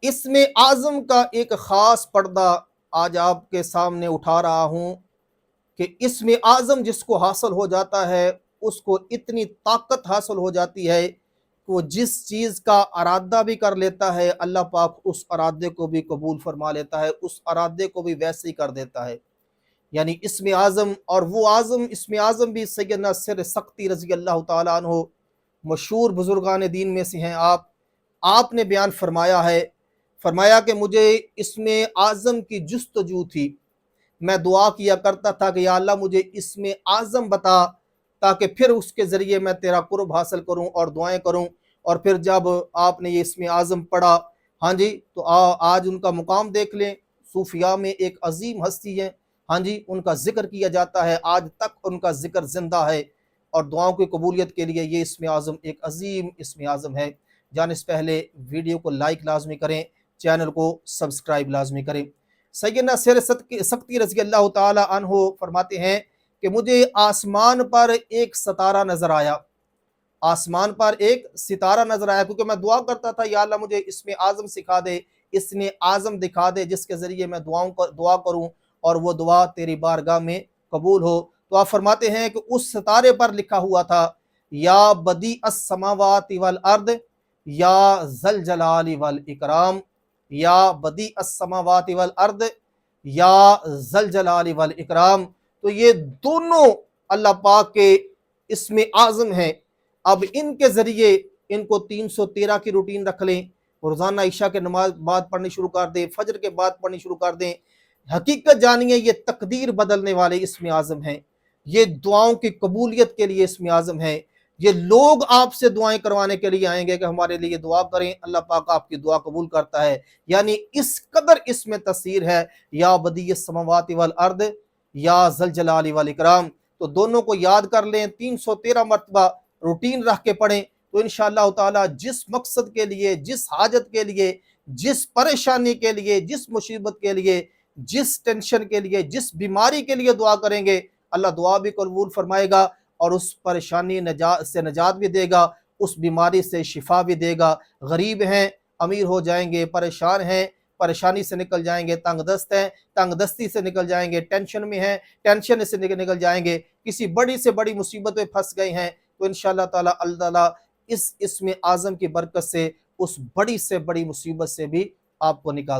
اسم اعظم کا ایک خاص پردہ آج آپ کے سامنے اٹھا رہا ہوں کہ اسم اعظم جس کو حاصل ہو جاتا ہے اس کو اتنی طاقت حاصل ہو جاتی ہے کہ وہ جس چیز کا ارادہ بھی کر لیتا ہے اللہ پاک اس ارادے کو بھی قبول فرما لیتا ہے، اس ارادے کو بھی ویسے ہی کر دیتا ہے۔ یعنی اسم اعظم، اور وہ اسم اعظم بھی سیدنا سر سختی رضی اللہ تعالیٰ عنہ مشہور بزرگان دین میں سے ہیں۔ آپ نے بیان فرمایا کہ مجھے اسم اعظم کی جستجو تھی، میں دعا کیا کرتا تھا کہ یا اللہ مجھے اسم اعظم بتا تاکہ پھر اس کے ذریعے میں تیرا قرب حاصل کروں اور دعائیں کروں۔ اور پھر جب آپ نے یہ اسم اعظم پڑھا، ہاں جی، تو آج ان کا مقام دیکھ لیں، صوفیاء میں ایک عظیم ہستی ہے، ہاں جی، ان کا ذکر کیا جاتا ہے، آج تک ان کا ذکر زندہ ہے، اور دعاؤں کی قبولیت کے لیے یہ اسم اعظم ایک عظیم اسم اعظم ہے۔ جانے سے پہلے ویڈیو کو لائک لازمی کریں، چینل کو سبسکرائب لازمی کریں۔ سیدنا سر سختی رضی اللہ تعالی عنہ فرماتے ہیں کہ مجھے آسمان پر ایک ستارہ نظر آیا، آسمان پر ایک ستارہ نظر آیا، کیونکہ میں دعا کرتا تھا یا اللہ مجھے اسم اعظم سکھا دے، اسم اعظم دکھا دے جس کے ذریعے میں دعا کروں اور وہ دعا تیری بارگاہ میں قبول ہو۔ تو آپ فرماتے ہیں کہ اس ستارے پر لکھا ہوا تھا یا بدیع السماوات والارض یا ذل جلال والاکرام، یا بدیع السماوات والارض یا ذل جلال والاکرام۔ تو یہ دونوں اللہ پاک کے اسم اعظم ہیں۔ اب ان کے ذریعے ان کو 313 کی روٹین رکھ لیں، روزانہ عشاء کے نماز بعد پڑھنی شروع کر دیں، فجر کے بعد پڑھنی شروع کر دیں۔ حقیقت جانیے یہ تقدیر بدلنے والے اسم اعظم ہیں، یہ دعاؤں کی قبولیت کے لیے اسم اعظم ہیں۔ یہ لوگ آپ سے دعائیں کروانے کے لیے آئیں گے کہ ہمارے لیے دعا کریں، اللہ پاک آپ کی دعا قبول کرتا ہے۔ یعنی اس قدر اس میں تاثیر ہے، یا بدیع السماوات والارض یا ذل جلال والاکرام۔ تو دونوں کو یاد کر لیں، 313 مرتبہ روٹین رکھ کے پڑھیں، تو انشاءاللہ تعالی جس مقصد کے لیے، جس حاجت کے لیے، جس پریشانی کے لیے، جس مصیبت کے لیے، جس ٹینشن کے لیے، جس بیماری کے لیے دعا کریں گے، اللہ دعا بھی قبول فرمائے گا اور اس پریشانی سے نجات بھی دے گا، اس بیماری سے شفا بھی دے گا۔ غریب ہیں امیر ہو جائیں گے، پریشان ہیں پریشانی سے نکل جائیں گے، تنگ دست ہیں تنگ دستی سے نکل جائیں گے، ٹینشن میں ہیں ٹینشن سے نکل جائیں گے، کسی بڑی سے بڑی مصیبت میں پھنس گئے ہیں، تو انشاءاللہ تعالی اللہ تعالیٰ اس اسم اعظم کی برکت سے اس بڑی سے بڑی مصیبت سے بھی آپ کو نکال